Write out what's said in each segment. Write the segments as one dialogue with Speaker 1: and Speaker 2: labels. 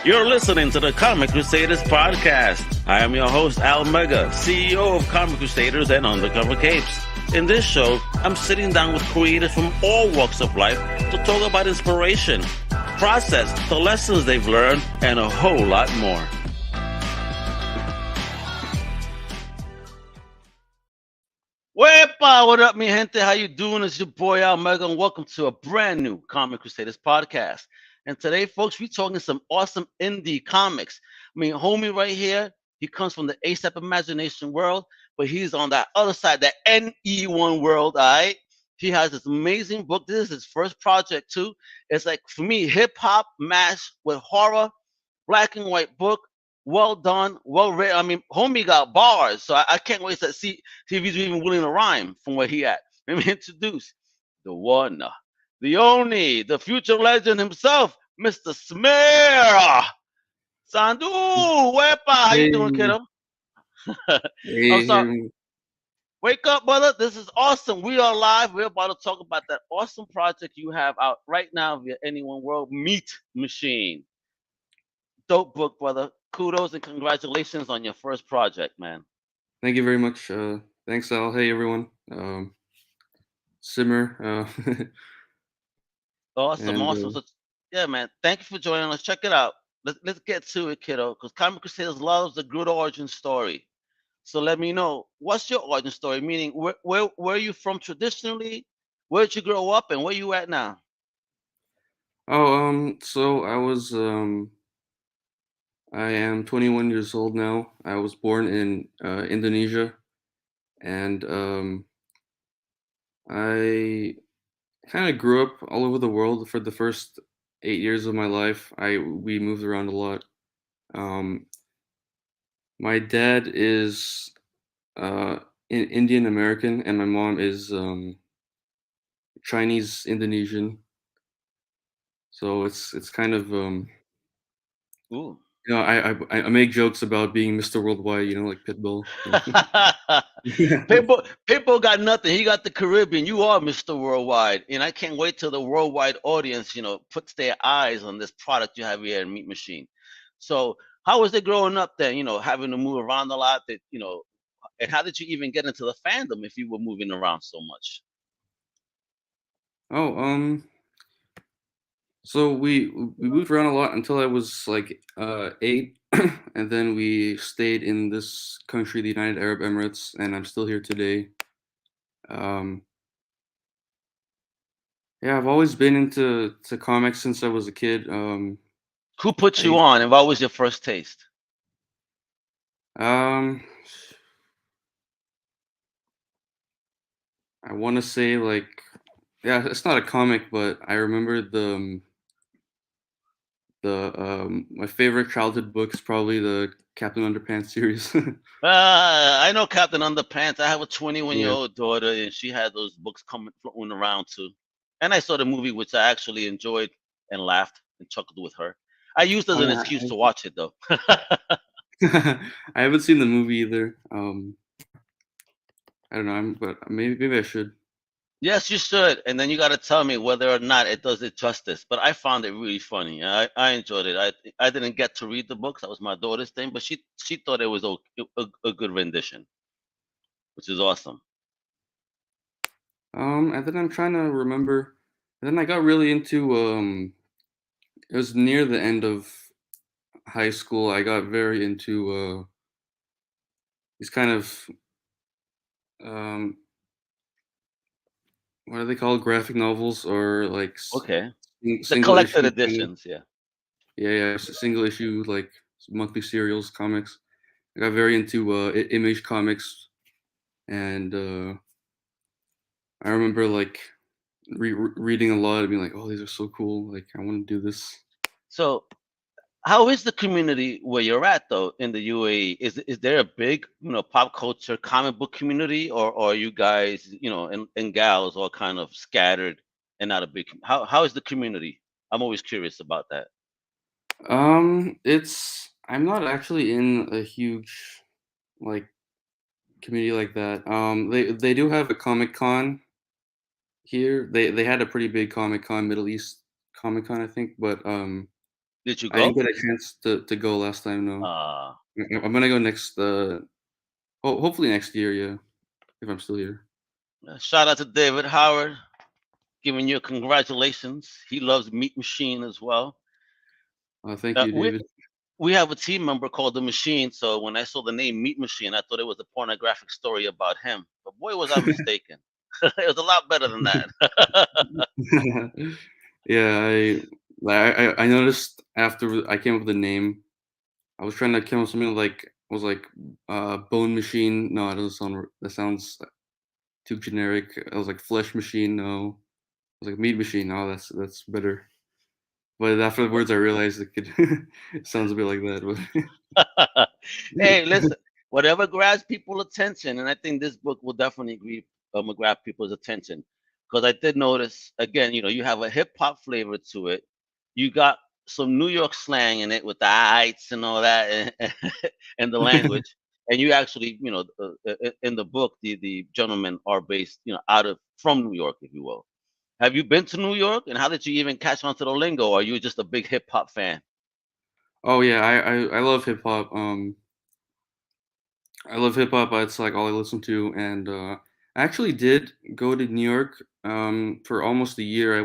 Speaker 1: You're listening to the Comic Crusaders Podcast. I am your host, Al Mega, CEO of Comic Crusaders and Undercover Capes. In this show, I'm sitting down with creators from all walks of life to talk about inspiration, process, the lessons they've learned, and a whole lot more. Wepa, what up, mi gente? How you doing? It's your boy Al Mega, and welcome to a brand new Comic Crusaders Podcast. And today, folks, we're talking some awesome indie comics. I mean, homie right here, he comes from the ASAP Imagination world, but he's on that other side, the NE1 world, all right? He has this amazing book. This is his first project, too. It's like, for me, hip-hop mashed with horror, black and white book, well done, well written. I mean, homie got bars, so I can't wait to see if he's even willing to rhyme from where he at. Let me introduce the one, the only, the future legend himself, Mr. Simr Sandhu. Wepa, how you doing,
Speaker 2: Hey,
Speaker 1: kiddo? I'm
Speaker 2: hey,
Speaker 1: sorry.
Speaker 2: hey.
Speaker 1: Wake up, brother. This is awesome. We are live. We're about to talk about that awesome project you have out right now via Anyone World, Meat Machine. Dope book, brother. Kudos and congratulations on your first project, man.
Speaker 2: Thank you very much. Thanks, Al. Hey, everyone. Simmer.
Speaker 1: Awesome,
Speaker 2: And
Speaker 1: awesome. So, yeah, man. Thank you for joining us. Check it out. Let's get to it, kiddo. Because Comic Crusaders loves the good origin story. So let me know, what's your origin story? Meaning, where are you from traditionally? Where did you grow up, and where you at now?
Speaker 2: so I am 21 years old now. I was born in Indonesia, and I kind of grew up all over the world for the first 8 years of my life. We moved around a lot. Um, my dad is uh, Indian American, and my mom is Chinese Indonesian. So it's kind of
Speaker 1: Ooh.
Speaker 2: I make jokes about being Mr. Worldwide, like Pitbull. Yeah.
Speaker 1: Pitbull got nothing. He got the Caribbean. You are Mr. Worldwide, and I can't wait till the worldwide audience, puts their eyes on this product you have here at Meat Machine. So, how was it growing up then? Having to move around a lot. And how did you even get into the fandom if you were moving around so much?
Speaker 2: Oh, so we moved around a lot until I was like 8, and then we stayed in this country, the United Arab Emirates, and I'm still here today. Um, yeah, I've always been into comics since I was a kid.
Speaker 1: Who put you
Speaker 2: I
Speaker 1: on, and what was your first taste?
Speaker 2: um I want to say like, yeah, it's not a comic, but I remember the my favorite childhood book is probably the Captain Underpants series.
Speaker 1: I know Captain Underpants. I have a 21-year-old
Speaker 2: Yeah.
Speaker 1: year old daughter, and she had those books coming floating around too. And I saw the movie, which I actually enjoyed and laughed and chuckled with her. I used it as
Speaker 2: Oh
Speaker 1: an
Speaker 2: yeah,
Speaker 1: excuse to watch it though.
Speaker 2: I haven't seen the movie either. I don't know, but maybe I should.
Speaker 1: Yes, you should. And then you got to tell me whether or not it does it justice. But I found it really funny. I enjoyed it. I didn't get to read the books. That was my daughter's thing, but she thought it was a good rendition, which is awesome.
Speaker 2: And then I'm trying to remember. And then I got really into it was near the end of high school. I got very into these kind of um what are they called? Graphic novels or like
Speaker 1: Okay. The
Speaker 2: single
Speaker 1: collected
Speaker 2: issue kind of.
Speaker 1: editions, yeah.
Speaker 2: Yeah, yeah, single issue like monthly serials, comics. I got very into Image comics, and I remember like reading a lot and being like, "Oh, these are so cool! Like, I want to do this."
Speaker 1: So how is the community where you're at though in the UAE? Is there a big, pop culture comic book community, or are you guys, and gals all kind of scattered and not a big how is the community? I'm always curious about that.
Speaker 2: It's I'm not actually in a huge like community like that. They do have a Comic Con here. They had a pretty big Comic Con, Middle East Comic Con, I think, but
Speaker 1: Did you
Speaker 2: I didn't
Speaker 1: go?
Speaker 2: get a chance to go last time. No,
Speaker 1: Uh,
Speaker 2: I'm gonna go next. Hopefully next year. Yeah, if I'm still here.
Speaker 1: Shout out to David Howard, giving you congratulations. He loves Meat Machine as well.
Speaker 2: Thank
Speaker 1: Uh,
Speaker 2: you,
Speaker 1: we
Speaker 2: David.
Speaker 1: we have a team member called the Machine, so when I saw the name Meat Machine, I thought it was a pornographic story about him. But boy, was I mistaken. It was a lot better than that.
Speaker 2: Yeah, I noticed after I came up with the name, I was trying to come up with something like was like bone machine. No, it doesn't sound. That sounds too generic. I was like flesh machine. No, I was like meat machine. Oh, that's better. But afterwards, I realized it could it sounds a bit like that.
Speaker 1: Hey, listen, whatever grabs people's attention, and I think this book will definitely grab people's attention because I did notice again, you have a hip hop flavor to it. You got some New York slang in it with the ites and all that, and the
Speaker 2: But
Speaker 1: language. And you actually, in the book, the gentlemen are based, out of from New York, if you will. Have you been to New York, and how did you even catch on to the lingo? Or are you just a big hip hop fan?
Speaker 2: oh yeah, I love hip hop. I love hip hop. It's like all I listen to, and I actually did go to New York for almost a year. I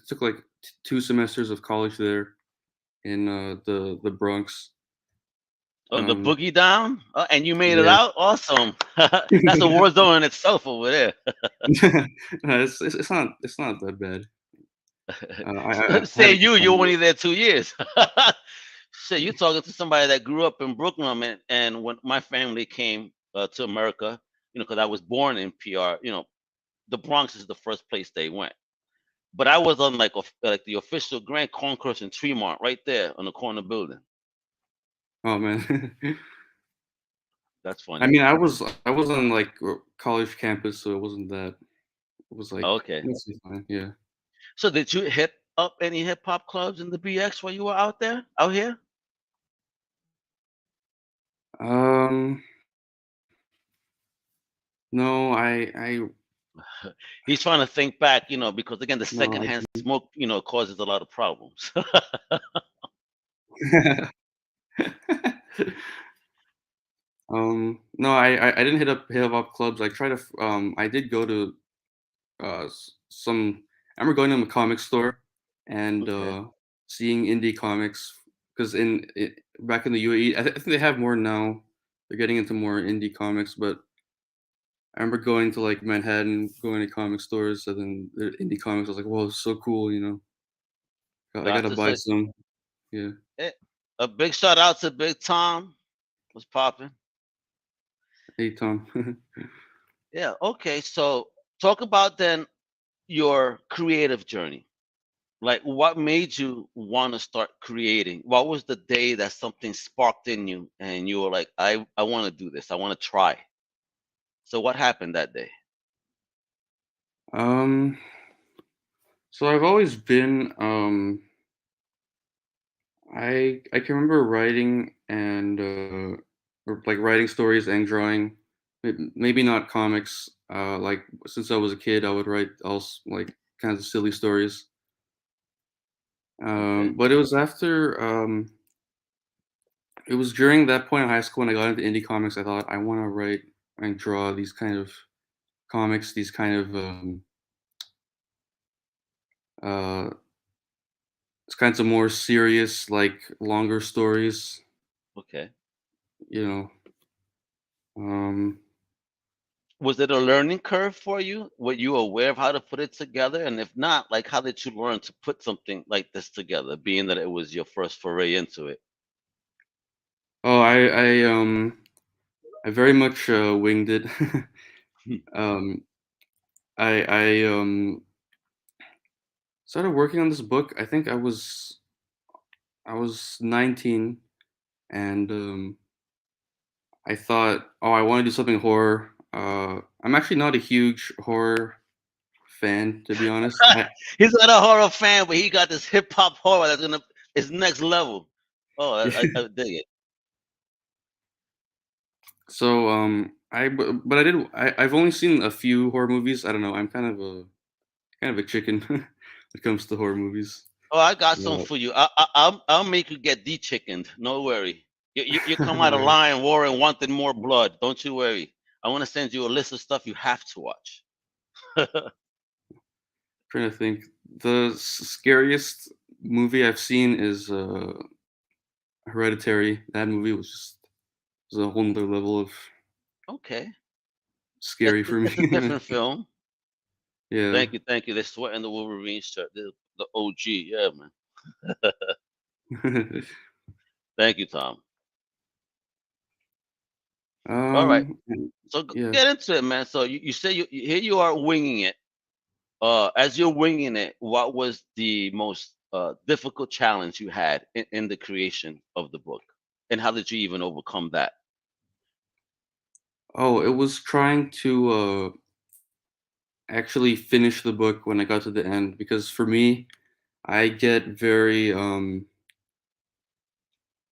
Speaker 2: took like 2 semesters of college there in the Bronx.
Speaker 1: The
Speaker 2: Um,
Speaker 1: boogie down, and you made it
Speaker 2: yeah,
Speaker 1: out. Awesome. That's a war zone in itself over there.
Speaker 2: no, it's not that bad. I had
Speaker 1: Say
Speaker 2: a good
Speaker 1: you're
Speaker 2: time
Speaker 1: only there 2 years. Shit, you're talking to somebody that grew up in Brooklyn, man. And when my family came to America, because I was born in PR, the Bronx is the first place they went. But I was on like the official Grand Concourse in Tremont, right there on the corner building.
Speaker 2: Oh man.
Speaker 1: That's
Speaker 2: I
Speaker 1: funny.
Speaker 2: mean, I was on like college campus, so it wasn't that. It was like
Speaker 1: Okay.
Speaker 2: mostly fine. Yeah.
Speaker 1: So did you hit up any hip hop clubs in the BX while you were out there, out here?
Speaker 2: Um. No, I
Speaker 1: He's trying to think back, because again, the
Speaker 2: no.
Speaker 1: secondhand smoke, causes a lot of problems.
Speaker 2: No, I didn't hit up hip hop clubs. I tried to. I did go to some. I remember going to a comic store and
Speaker 1: Okay.
Speaker 2: seeing indie comics because back in the UAE, I think they have more now. They're getting into more indie comics, but I remember going to like Manhattan, going to comic stores, and then the indie comics. I was like, "Whoa, it's so cool!" I gotta
Speaker 1: Gotcha.
Speaker 2: buy
Speaker 1: So
Speaker 2: some. Yeah.
Speaker 1: eh, a big shout out to Big Tom was popping.
Speaker 2: Hey, Tom.
Speaker 1: Yeah. Okay. So talk about then your creative journey. Like, what made you want to start creating? What was the day that something sparked in you and you were like, I want to do this. I want to try. So what happened that day?
Speaker 2: um. So I've always been. I can remember writing and or like writing stories and drawing. Maybe not comics. Like since I was a kid, I would write also like kinds of silly stories.
Speaker 1: Okay.
Speaker 2: But it was after it was during that point in high school when I got into indie comics. I thought I want to write and draw these kind of comics, these kind of uh, it's kinds of more serious, like longer stories.
Speaker 1: Okay.
Speaker 2: You know, um,
Speaker 1: Was it a learning curve for you? Were you aware of how to put it together? And if not, like, how did you learn to put something like this together, being that it was your first foray into it?
Speaker 2: oh, I very much winged it. um, I started working on this book. I think I was 19, and I thought, oh, I want to do something horror. I'm actually not a huge horror fan, to be honest.
Speaker 1: He's not a horror fan, but he got this hip hop horror that's gonna it's next level. Oh, I dig it.
Speaker 2: So but I've only seen a few horror movies. I don't know. I'm kind of a chicken when it comes to horror movies.
Speaker 1: Oh, I got some
Speaker 2: Yeah.
Speaker 1: for you. I'll make you get de-chickened. No worry. You come out of
Speaker 2: Right.
Speaker 1: lion roaring, wanting more blood. Don't you worry. I want to send you a list of stuff you have to watch.
Speaker 2: Trying to think. The scariest movie I've seen is Hereditary. That movie was a whole nother level of
Speaker 1: Okay,
Speaker 2: scary for me.
Speaker 1: it's a different film.
Speaker 2: Yeah.
Speaker 1: Thank you. They're sweating the Wolverine shirt. The OG. Yeah, man. Thank you, Tom. All right.
Speaker 2: And-
Speaker 1: So
Speaker 2: yeah.
Speaker 1: get into it, man. So you say here you are winging it. As you're winging it, what was the most difficult challenge you had in the creation of the book, and how did you even overcome that?
Speaker 2: Oh, it was trying to actually finish the book when I got to the end because for me, I get very man,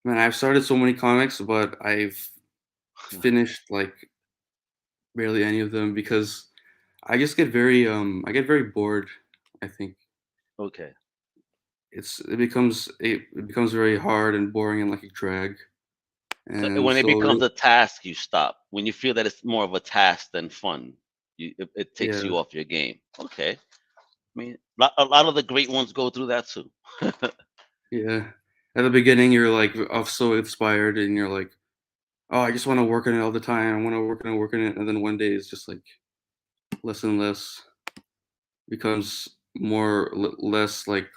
Speaker 2: I've started so many comics, but I've finished like barely any of them because I just get very I get very bored, I think.
Speaker 1: Okay.
Speaker 2: It becomes very hard and boring and like a drag.
Speaker 1: So
Speaker 2: And
Speaker 1: when it
Speaker 2: so
Speaker 1: becomes a task, you stop. When you feel that it's more of a task than fun, it takes
Speaker 2: yeah,
Speaker 1: you off your game. Okay. I mean, a lot of the great ones go through that too.
Speaker 2: yeah. At the beginning you're like so inspired and you're like, "Oh, I just want to work on it all the time. I want to work on it." And then one day it's just like less and less becomes less like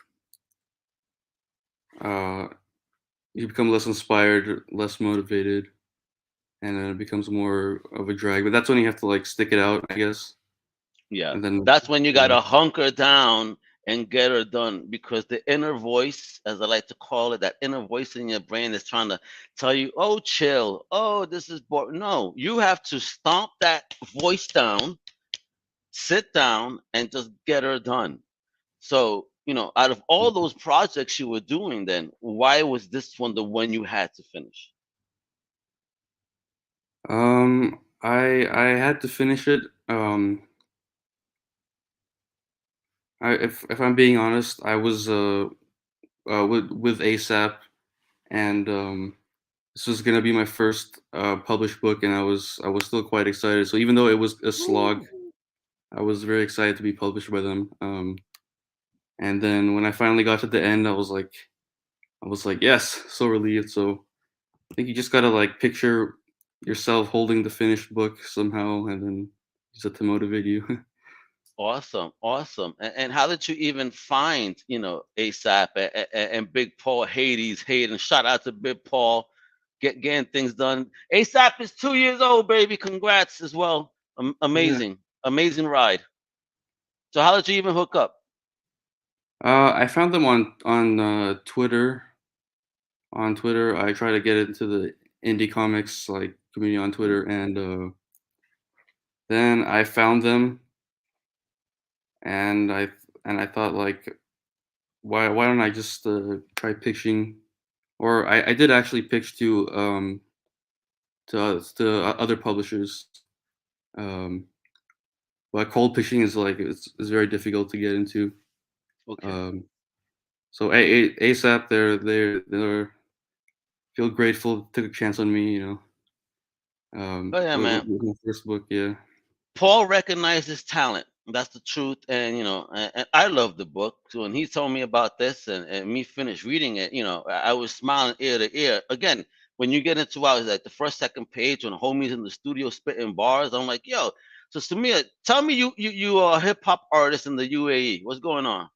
Speaker 2: uh you become less inspired, less motivated, and then it becomes more of a drag. But that's when you have to like stick it out, I guess.
Speaker 1: Yeah,
Speaker 2: And then
Speaker 1: that's when you
Speaker 2: yeah,
Speaker 1: gotta hunker down and get her done, because the inner voice, as I like to call it, that inner voice in your brain is trying to tell you, "Oh, chill. Oh, this is boring." No, you have to stomp that voice down, sit down, and just get her done. So, out of all those projects you were doing, then why was this one the one you had to finish?
Speaker 2: I had to finish it. If I'm being honest, I was with ASAP, and this was gonna be my first published book, and I was still quite excited. So even though it was a slog,
Speaker 1: Ooh.
Speaker 2: I was very excited to be published by them. And then when I finally got to the end, I was like, yes, so relieved. So I think you just gotta like picture yourself holding the finished book somehow, and then use it to motivate you.
Speaker 1: Awesome, awesome. And how did you even find, ASAP and Big Paul Hades Hayden? Shout out to Big Paul, getting things done. ASAP is 2 years old, baby. Congrats as well.
Speaker 2: Yeah.
Speaker 1: Amazing, amazing ride. So how did you even hook up?
Speaker 2: I found them on Twitter. On Twitter, I try to get into the indie comics like community on
Speaker 1: Mhm.
Speaker 2: Twitter, and then I found them, and I thought like, why don't I just try pitching? Or I did actually pitch to other publishers, um, but cold pitching is like it's very difficult to get into.
Speaker 1: Okay.
Speaker 2: Um, so ASAP, they're feel grateful, took a chance on me,
Speaker 1: Oh yeah, man.
Speaker 2: with my first book, yeah.
Speaker 1: Paul recognized his talent. That's the truth. And and I love the book. So when he told me about this, and me finish reading it, I was smiling ear to ear. Again, when you get into like the first, second page, when the homies in the studio spitting bars, I'm like, yo. So Samir, tell me you are a hip hop artist in the UAE. What's going on?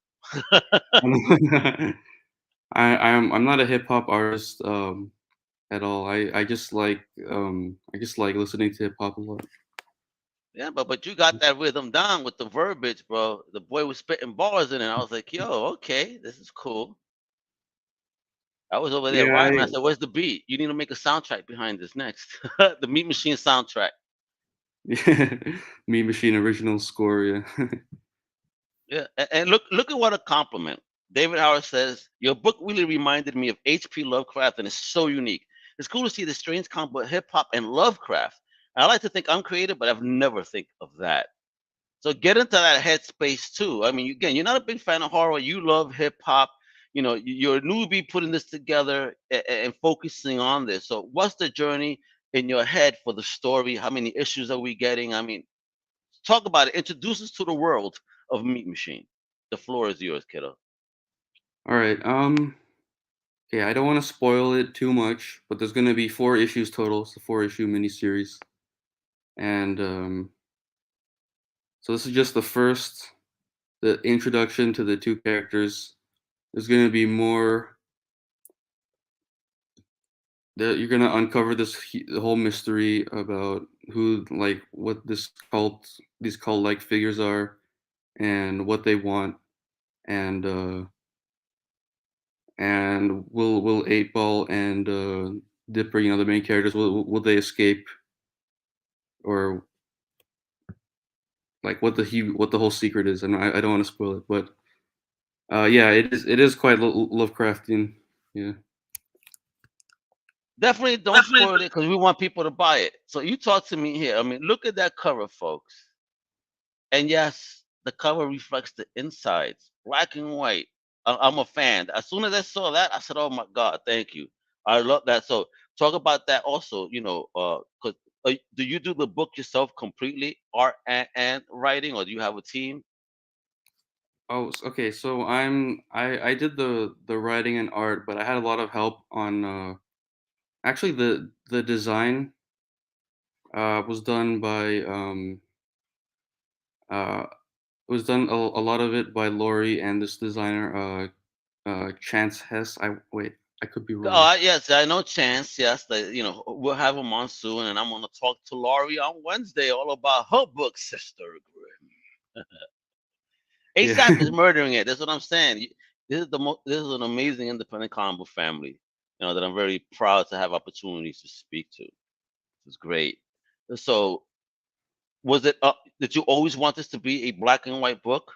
Speaker 2: I'm not a hip hop artist at all. I just like listening to hip hop a lot.
Speaker 1: Yeah, but you got that rhythm down with the verbiage, bro. The boy was spitting bars in it. I was like, yo, okay, this is cool. I was over there
Speaker 2: Yeah,
Speaker 1: rhyming. I said, "Where's the beat? You need to make a soundtrack behind this next." The Meat Machine soundtrack.
Speaker 2: Meat Machine original score, yeah.
Speaker 1: Yeah, and look at what a compliment. David Howard says your book really reminded me of H.P. Lovecraft, and it's so unique. It's cool to see the strange combo of hip hop and Lovecraft. I like to think I'm creative, but I've never think of that. So get into that headspace too. I mean, again, you're not a big fan of horror. You love hip hop. you're a newbie putting this together and focusing on this. So what's the journey in your head for the story? How many issues are we getting? I mean, talk about it. Introduce us to the world of Meat Machine. The floor is yours, kiddo.
Speaker 2: All right. Okay, I don't want to spoil it too much, but there's gonna be 4 issues total. It's a 4 issue miniseries, and so this is just the introduction to the 2 characters. There's gonna be more that you're gonna uncover the whole mystery about what these cult like figures are, and what they want, and will 8 Ball and Dipper, the main characters, will they escape, or like what the whole secret is? And I don't want to spoil it, but yeah, it is quite Lovecraftian. Yeah.
Speaker 1: Definitely don't spoil it because we want people to buy it. So you talk to me here. I mean, look at that cover, folks. And yes, the cover reflects the insides, black and white. I'm a fan. As soon as I saw that, I said, "Oh my God, thank you! I love that." So talk about that also. Because do you do the book yourself completely, art and writing, or do you have a team?
Speaker 2: Oh, okay. So I did the writing and art, but I had a lot of help on actually the design was done by uh was done a lot of it by Lori and this designer Chance Hess. I could be wrong.
Speaker 1: Yes, I know Chance. Yes, we'll have him on soon, and I'm gonna talk to Laurie on Wednesday all about her book, Sister Grimm.
Speaker 2: Yeah.
Speaker 1: ASAP is murdering it. That's what I'm saying. This is an amazing independent comic book family. That I'm very proud to have opportunities to speak to. It's great. So, was it did you always want this to be a black and white book?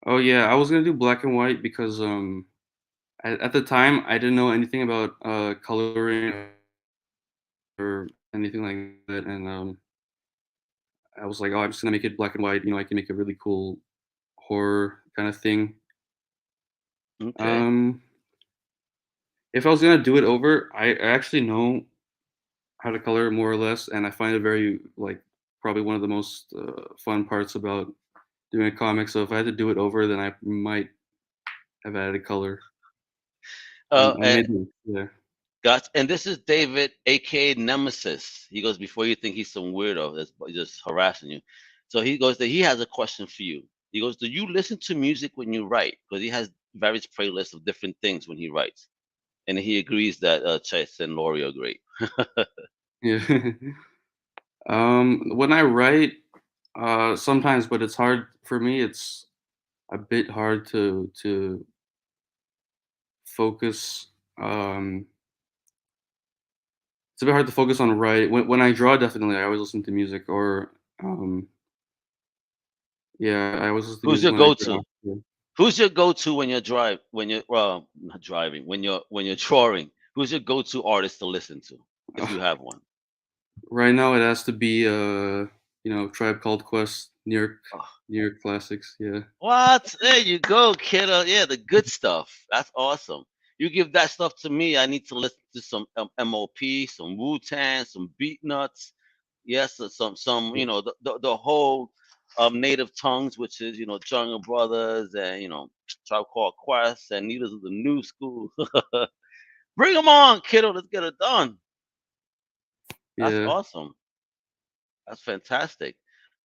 Speaker 2: Oh yeah, I was gonna do black and white because at the time I didn't know anything about coloring or anything like that, and I was like, oh, I'm just gonna make it black and white. I can make a really cool horror kind of thing.
Speaker 1: Okay.
Speaker 2: Um, if I was gonna do it over, I actually know how to color more or less, and I find it very like probably one of the most fun parts about doing a comic. So if I had to do it over, then I might have added color. I
Speaker 1: And
Speaker 2: may do, yeah.
Speaker 1: and this is David, aka Nemesis. He goes, before you think he's some weirdo that's just harassing you. So he goes that he has a question for you. He goes, do you listen to music when you write? Because he has various playlists of different things when he writes. And he agrees that Chase and Laurie are great.
Speaker 2: Yeah. When I write, sometimes, but it's hard for me. It's a bit hard to focus. It's a bit hard to focus on write. When I draw, definitely, I always listen to music, or yeah, I always listen to
Speaker 1: Who's
Speaker 2: music
Speaker 1: your
Speaker 2: when I draw.
Speaker 1: go-to?
Speaker 2: Yeah.
Speaker 1: Who's your go-to when you're not driving, when you're drawing? Who's your go-to artist to listen to, if you have one?
Speaker 2: Right now, it has to be Tribe Called Quest,
Speaker 1: Oh,
Speaker 2: New York classics. Yeah.
Speaker 1: what? There you go, kiddo. Yeah, the good stuff. That's awesome. You give that stuff to me. I need to listen to some MOP, some Wu Tang, some Beat Nuts. Yes, some the whole native tongues, which is Jungle Brothers and Tribe Called Quest and Needles of the New School. Bring them on, kiddo. Let's get it done. That's
Speaker 2: Yeah.
Speaker 1: awesome. That's fantastic.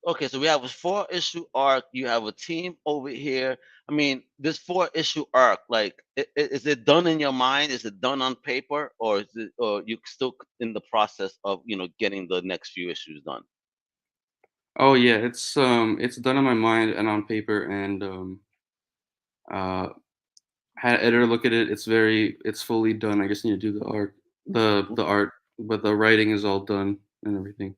Speaker 1: Okay, so we have a 4 issue arc. You have a team over here. I mean, this 4 issue arc, like, is it done in your mind? Is it done on paper, or you still in the process of getting the next few issues done?
Speaker 2: Oh yeah, it's done in my mind and on paper, and uh had an editor look at it. It's fully done. I just need to do the art, but the writing is all done and everything.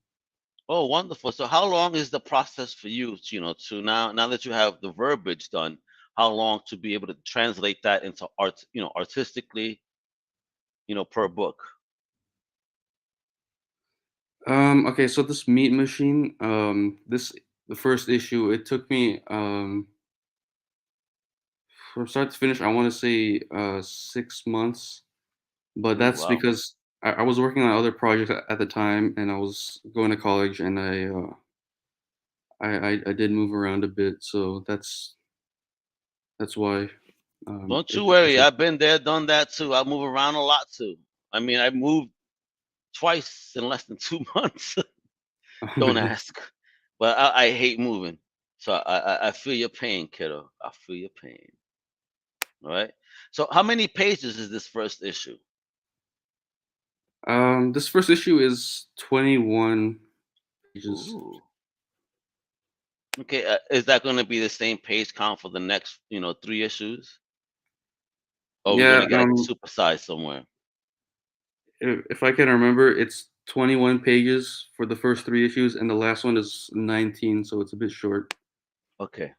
Speaker 1: Oh, wonderful. So how long is the process for you, to now that you have the verbiage done, how long to be able to translate that into art, artistically, per book?
Speaker 2: Okay, so this meat machine, the first issue, it took me from start to finish, I want to say 6 months, but
Speaker 1: Ooh,
Speaker 2: that's
Speaker 1: wow.
Speaker 2: because I was working on other projects at the time, and I was going to college, and I did move around a bit, so that's why
Speaker 1: Don't you
Speaker 2: it took me
Speaker 1: worry.
Speaker 2: so.
Speaker 1: I've been there, done that too. I move around a lot too. I mean, I moved twice in less than 2 months.
Speaker 2: Oh,
Speaker 1: Don't
Speaker 2: man.
Speaker 1: ask. But I hate moving. So I feel your pain, kiddo. I feel your pain. All right. So how many pages is this first issue?
Speaker 2: This first issue is 21 pages.
Speaker 1: Ooh. Okay. Is that going to be the same page count for the next, 3 issues? Or we're going
Speaker 2: Yeah,
Speaker 1: to get it supersized somewhere?
Speaker 2: if I can remember, it's 21 pages for the first 3 issues, and the last one is 19, so it's a bit short.
Speaker 1: Okay.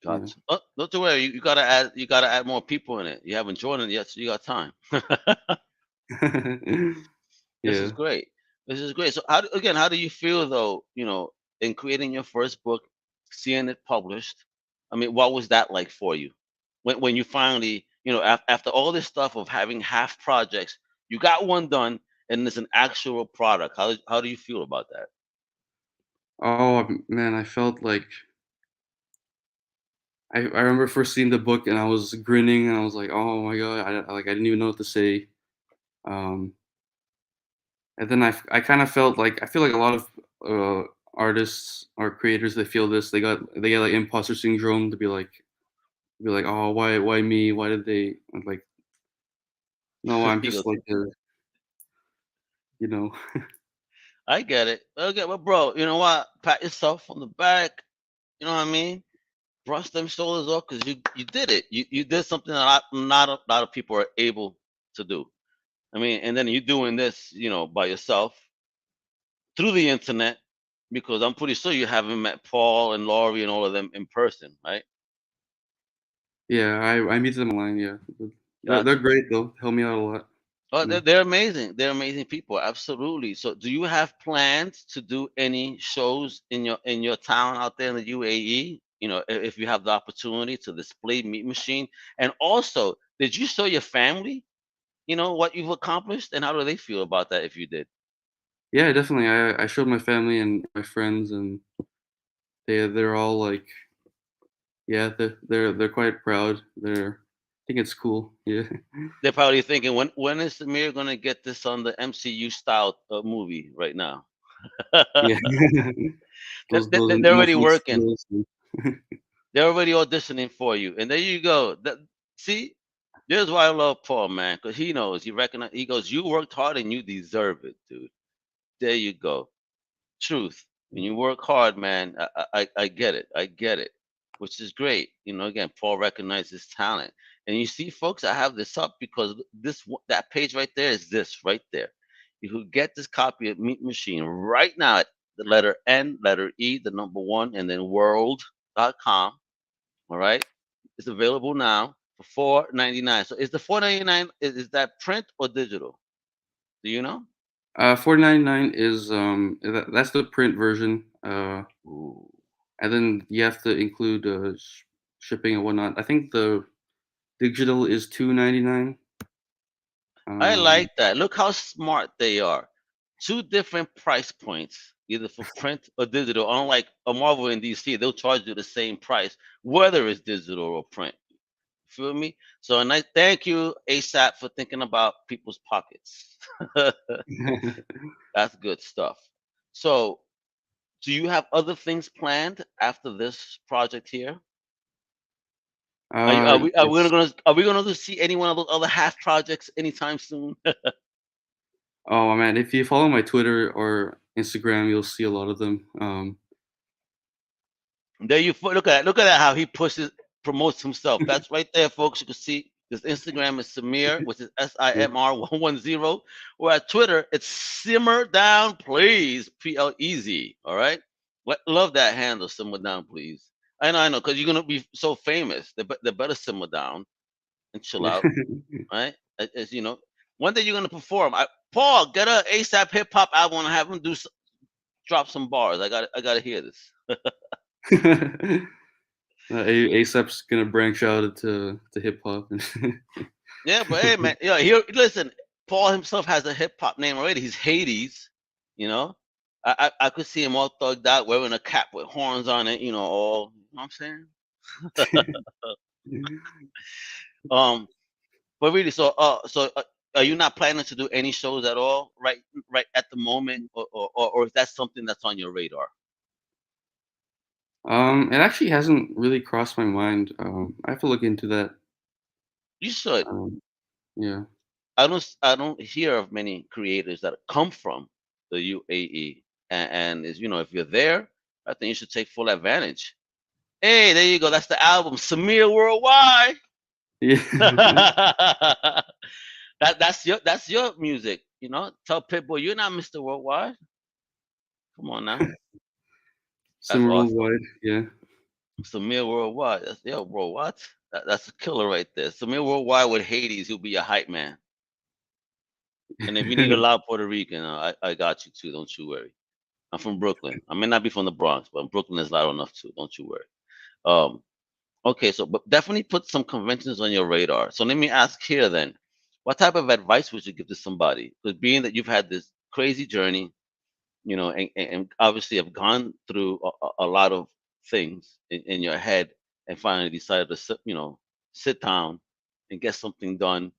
Speaker 2: Yeah.
Speaker 1: Gotcha. Oh, don't you worry. You gotta add. You gotta add more people in it. You haven't joined it yet, so you got time. This is
Speaker 2: Yeah.
Speaker 1: great. This is great. So, how do you feel though? In creating your first book, seeing it published. I mean, what was that like for you when you finally, after all this stuff of having half projects, you got one done, and it's an actual product. How do you feel about that?
Speaker 2: Oh man, I felt like I remember first seeing the book and I was grinning and I was like, oh my god, I didn't even know what to say. Um, and then I kind of felt like I feel like a lot of artists or creators they feel this they get like imposter syndrome to be like, oh, why me, why did they? I'm like, no, I'm
Speaker 1: You
Speaker 2: just
Speaker 1: go,
Speaker 2: like a, you know.
Speaker 1: I get it. Okay, but bro, you know what? Pat yourself on the back. You know what I mean? Brush them shoulders off because you did it. You did something that not a lot of people are able to do. I mean, and then you doing this, by yourself through the internet because I'm pretty sure you haven't met Paul and Laurie and all of them in person, right?
Speaker 2: Yeah, I meet them online. Yeah, they're
Speaker 1: Gotcha.
Speaker 2: great though. Help me out a lot.
Speaker 1: Oh,
Speaker 2: Yeah.
Speaker 1: they're amazing. They're amazing people. Absolutely. So, do you have plans to do any shows in your town out there in the UAE? If you have the opportunity to display Meat Machine, and also, did you show your family, what you've accomplished, and how do they feel about that if you did?
Speaker 2: Yeah, definitely. I showed my family and my friends, and they're all like, yeah, they're quite proud. I think it's cool. Yeah.
Speaker 1: They're probably thinking, when is Samir gonna get this on the MCU style movie right now?
Speaker 2: Yeah.
Speaker 1: They-
Speaker 2: those
Speaker 1: they-
Speaker 2: those
Speaker 1: They're already
Speaker 2: emotional
Speaker 1: working.
Speaker 2: skills.
Speaker 1: They're already auditioning for you, and there you go. See, there's why I love Paul, man, because he knows. He recognize. He goes, "You worked hard and you deserve it, dude." There you go. Truth. When you work hard, man, I get it. I get it, which is great. Again, Paul recognizes talent, and you see, folks, I have this up because that page right there is this right there. You could get this copy of Meat Machine right now at the letter N, letter E, the number one, and then world.com. All right, it's available now for 4.99. So is the 4.99 is that print or digital? Do you know?
Speaker 2: 4.99 is that's the print version.
Speaker 1: Ooh.
Speaker 2: And then you have to include shipping and whatnot. I think the digital is 2.99.
Speaker 1: I
Speaker 2: Um,
Speaker 1: like that. Look how smart they are. Two different price points, either for print or digital. Unlike a Marvel in DC, they'll charge you the same price, whether it's digital or print. Feel me? So, and I thank you, ASAP, for thinking about people's pockets. That's good stuff. So, do you have other things planned after this project here?
Speaker 2: yes.
Speaker 1: Are we gonna see any one of those other half projects anytime soon?
Speaker 2: Oh man, if you follow my Twitter or Instagram, you'll see a lot of them.
Speaker 1: There you look at that how he promotes himself. That's right there, folks. You can see his Instagram is Samir, which is
Speaker 2: Yeah.
Speaker 1: SIMR110. Or at Twitter, it's Simmer Down Please, PLEZ. All right. Love that handle, Simmer Down Please. I know, because you're gonna be so famous. They better simmer down and chill
Speaker 2: Yeah.
Speaker 1: out, right? As you know, one day you're gonna perform. Paul, get a ASAP hip hop album and have him drop some bars. I got to hear this.
Speaker 2: ASAP's gonna branch out into to hip hop.
Speaker 1: Yeah, but hey, man, yeah, here, listen. Paul himself has a hip hop name already. He's Hades. You know, I could see him all thugged out, wearing a cap with horns on it. All. You know what I'm saying? Um, but really, so are you not planning to do any shows at all, right at the moment, or is that something that's on your radar?
Speaker 2: It actually hasn't really crossed my mind. I have to look into that.
Speaker 1: You should.
Speaker 2: Um, yeah.
Speaker 1: I don't hear of many creators that come from the UAE, and is if you're there, I think you should take full advantage. Hey, there you go. That's the album, Samir Worldwide.
Speaker 2: Yeah.
Speaker 1: That's your music. Tell Pitbull you're not Mr. Worldwide. Come on now. That's
Speaker 2: Simmer
Speaker 1: awesome.
Speaker 2: Worldwide. Yeah.
Speaker 1: Samir Worldwide. That's bro. What? That's a killer right there. Samir Worldwide with Hades. He'll be your hype man. And if you need a loud Puerto Rican, I got you too. Don't you worry. I'm from Brooklyn. I may not be from the Bronx, but Brooklyn is loud enough too. Don't you worry. Um, okay, so but definitely put some conventions on your radar. So let me ask here then, what type of advice would you give to somebody? Because being that you've had this crazy journey, and obviously have gone through a lot of things in your head, and finally decided to sit down and get something done,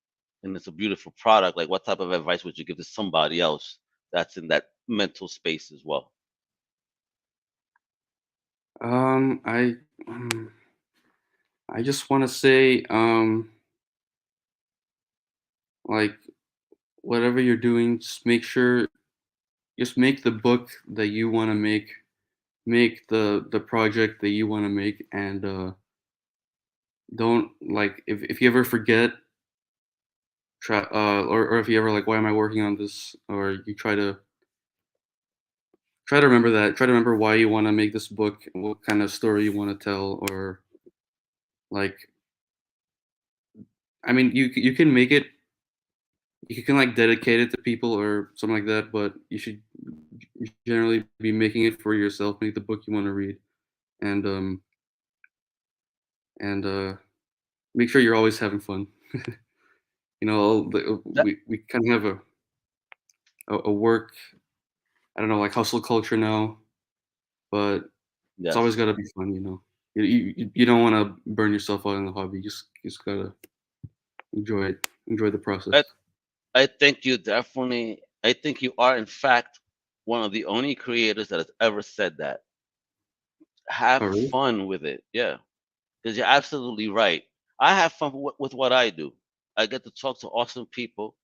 Speaker 1: and it's a beautiful product. Like, what type of advice would you give to somebody else that's in that mental space as well?
Speaker 2: I I just want to say, like whatever you're doing, just make the book that you want to make the project that you want to make, and don't like if you ever forget, or if you ever like, why am I working on this, or you try to remember that, try to remember why you want to make this book, what kind of story you want to tell, or like, I mean, you can make it, you can like dedicate it to people or something like that, but you should generally be making it for yourself, make the book you want to read, and and make sure you're always having fun.
Speaker 1: That,
Speaker 2: We kind of have a work, I don't know, like hustle culture now, but it's always
Speaker 1: yes.
Speaker 2: got to be fun. You don't want to burn yourself out in the hobby. Just gotta enjoy the
Speaker 1: I,
Speaker 2: process.
Speaker 1: I think you are, in fact, one of the only creators that has ever said that. Have
Speaker 2: Oh, really?
Speaker 1: fun with it. Yeah. Because you're absolutely right. I have fun with what I do. I get to talk to awesome people,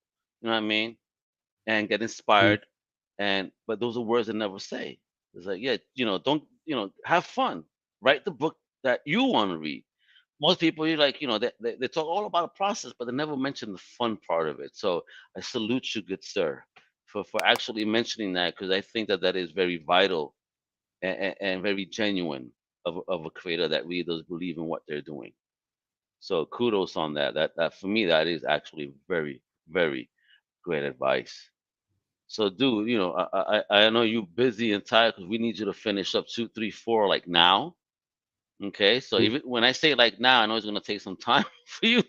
Speaker 1: you know what I mean, and get
Speaker 2: Mm.
Speaker 1: inspired. And but those are words I never say. It's like, yeah, don't have fun. Write the book that you want to read. Most people, you like, they talk all about the process, but they never mention the fun part of it. So I salute you, good sir, for actually mentioning that, because I think that is very vital and very genuine of a creator that really does believe in what they're doing. So kudos on that. That for me, that is actually very, very great advice. So, dude, I know you busy and tired because we need you to finish up 2, 3, 4 like now. Okay, so
Speaker 2: Mm.
Speaker 1: even when I say like now, I know it's gonna take some time for you.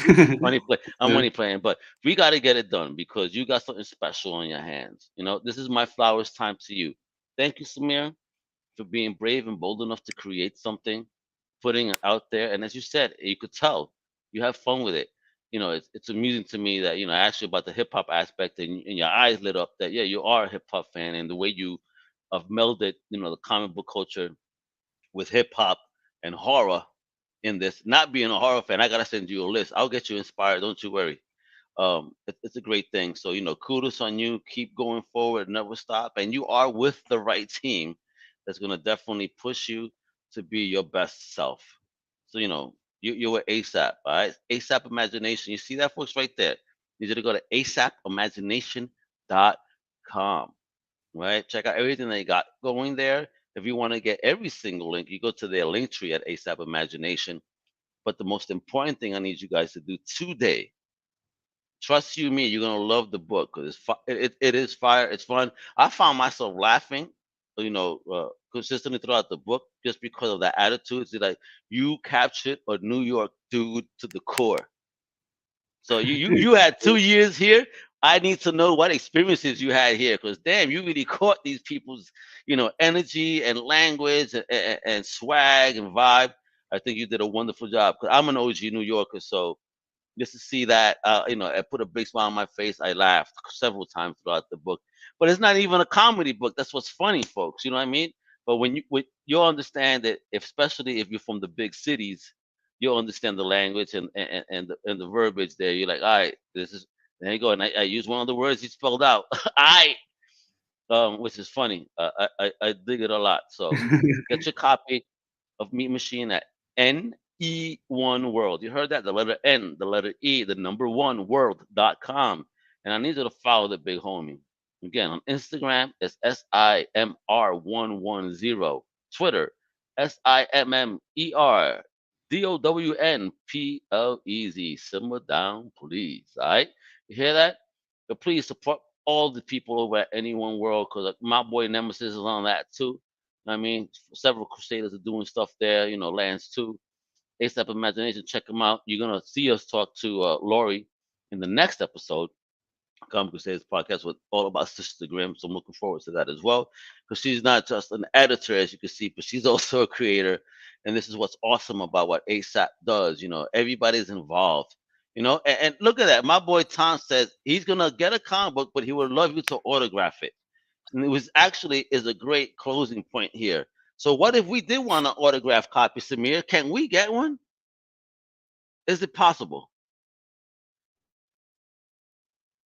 Speaker 1: I'm
Speaker 2: Yeah.
Speaker 1: only playing, but we got to get it done because you got something special on your hands. This is my flowers time to you. Thank you, Samir, for being brave and bold enough to create something, putting it out there. And as you said, you could tell you have fun with it. It's amusing to me that I asked you about the hip hop aspect, and your eyes lit up that yeah, you are a hip hop fan, and the way you have melded the comic book culture with hip hop and horror in this. Not being a horror fan, I gotta send you a list. I'll get you inspired. Don't you worry. It's a great thing. So kudos on you. Keep going forward. Never stop. And you are with the right team that's gonna definitely push you to be your best self. So you're with ASAP. All right, ASAP Imagination. You see that, folks, right there. You need to go to asapimagination.com. Right, check out everything they got going there. If you want to get every single link, you go to their link tree at ASAP Imagination. But the most important thing I need you guys to do today, trust you me, you're gonna love the book because it is fire. It's fun. I found myself laughing. consistently throughout the book, just because of that attitude. It's like you captured a New York dude to the core. So you had 2 years here. I need to know what experiences you had here, because damn, you really caught these people's energy and language and swag and vibe. I think you did a wonderful job. Because I'm an OG New Yorker, so just to see that, it put a big smile on my face. I laughed several times throughout the book. But it's not even a comedy book. That's what's funny, folks. You know what I mean? But you'll understand that, especially if you're from the big cities, you'll understand the language and the verbiage there. You're like, all right, this is there you go. And I use one of the words he spelled out. I which is funny. I dig it a lot. So get your copy of Meat Machine at NE1 World. You heard that? The letter N, the letter E, the number one world.com. And I need you to follow the big homie. Again, on Instagram, it's SIMR110. Twitter, SIMMER Simmer down, please. All right? You hear that? But please support all the people over at Anyone World, because my boy Nemesis is on that too. I mean, several Crusaders are doing stuff there. Lance too. ASAP Imagination, check them out. You're gonna see us talk to Lori in the next episode, Comic Crusaders podcast, with all about Sister Grimm. So I'm looking forward to that as well, because she's not just an editor, as you can see, but she's also a creator. And this is what's awesome about what ASAP does. Everybody's involved. And look at that. My boy Tom says he's gonna get a comic book, but he would love you to autograph it. And it was actually is a great closing point here. So what if we did want an autograph copy, Samir? Can we get one? Is it possible?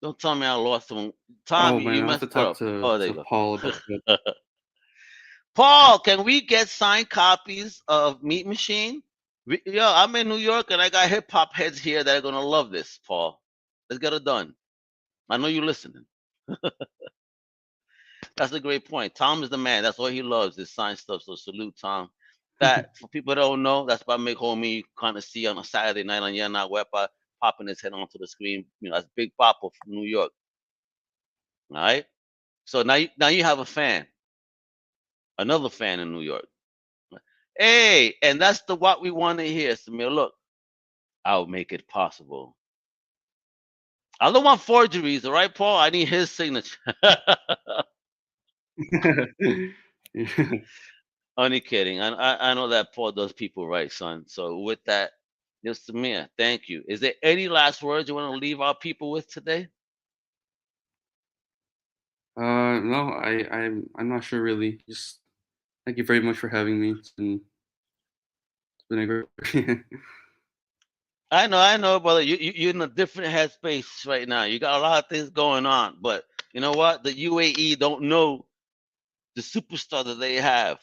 Speaker 1: Don't tell me I lost one. Tom,
Speaker 2: Oh
Speaker 1: you
Speaker 2: man, I have to
Speaker 1: messed
Speaker 2: talk
Speaker 1: up.
Speaker 2: to
Speaker 1: Oh, there
Speaker 2: to
Speaker 1: you
Speaker 2: Paul about that.
Speaker 1: go. Paul, can we get signed copies of Meat Machine? I'm in New York and I got hip hop heads here that are gonna love this, Paul. Let's get it done. I know you're listening. That's a great point. Tom is the man. That's all he loves is sign stuff. So salute, Tom. That for people that don't know, that's what make homie kind of see on a Saturday night on Yeah Not Wepa popping his head onto the screen. That's Big Papa from New York. All right. So now you have a fan, another fan in New York. Hey, and that's the what we want to hear, Samir. Look, I'll make it possible. I don't want forgeries, all right, Paul? I need his signature.
Speaker 2: Yeah.
Speaker 1: Only kidding. I know that Paul does people right, son. So with that, yes, Samir, thank you. Is there any last words you want to leave our people with today?
Speaker 2: No, I'm not sure really. Just thank you very much for having me. It's been a great.
Speaker 1: I know, brother. You're in a different headspace right now. You got a lot of things going on, but you know what? The UAE don't know the superstar that they have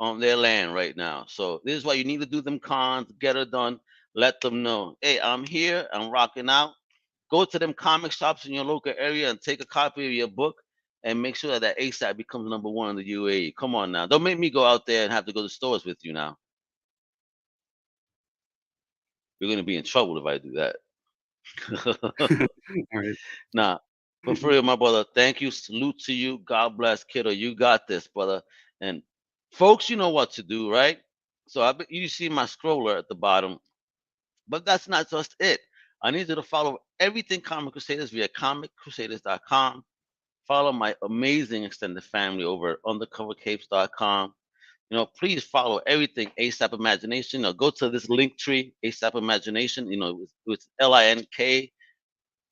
Speaker 1: on their land right now. So this is why you need to do them cons, get it done, let them know, hey, I'm here, I'm rocking out. Go to them comic shops in your local area and take a copy of your book and make sure that ASAP becomes number one in the UAE. Come on now. Don't make me go out there and have to go to stores with you now. You're gonna be in trouble if I do that.
Speaker 2: All right.
Speaker 1: Nah, but for real, my brother, thank you. Salute to you. God bless, kiddo. You got this, brother. And folks, you know what to do, right? So you see my scroller at the bottom, but that's not just it. I need you to follow everything Comic Crusaders via comiccrusaders.com. Follow my amazing extended family over at undercovercapes.com. Please follow everything ASAP Imagination. Go to this link tree, ASAP Imagination. It's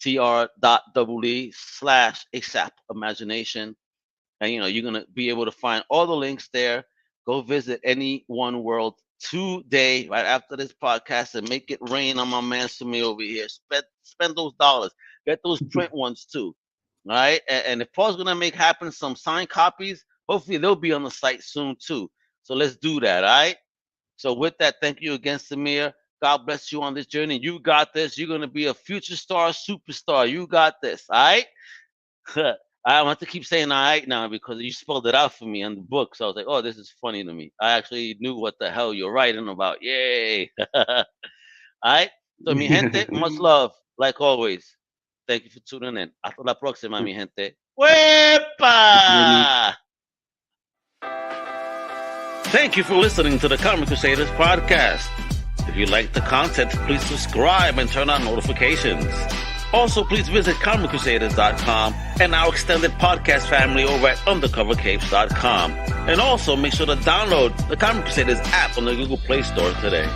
Speaker 1: linktr.ee/ASAP Imagination. And you're gonna be able to find all the links there. Go visit any one world today, right after this podcast, and make it rain on my man Samir over here. Spend those dollars. Get those print ones too. All right. And if Paul's gonna make happen some signed copies, hopefully they'll be on the site soon too. So let's do that. All right. So with that, thank you again, Samir. God bless you on this journey. You got this. You're gonna be a future star, superstar. You got this. All right. I want to keep saying all right now because you spelled it out for me in the book. So I was like, oh, this is funny to me. I actually knew what the hell you're writing about. Yay. All right. So, mi gente, much love, like always. Thank you for tuning in. Hasta la próxima, mi gente.
Speaker 2: Thank you very much.
Speaker 1: ¡Huepa! Thank you for listening to the Comic Crusaders Podcast. If you like the content, please subscribe and turn on notifications. Also, please visit comiccrusaders.shop and our extended podcast family over at undercovercapes.com. And also, make sure to download the Comic Crusaders app on the Google Play Store today.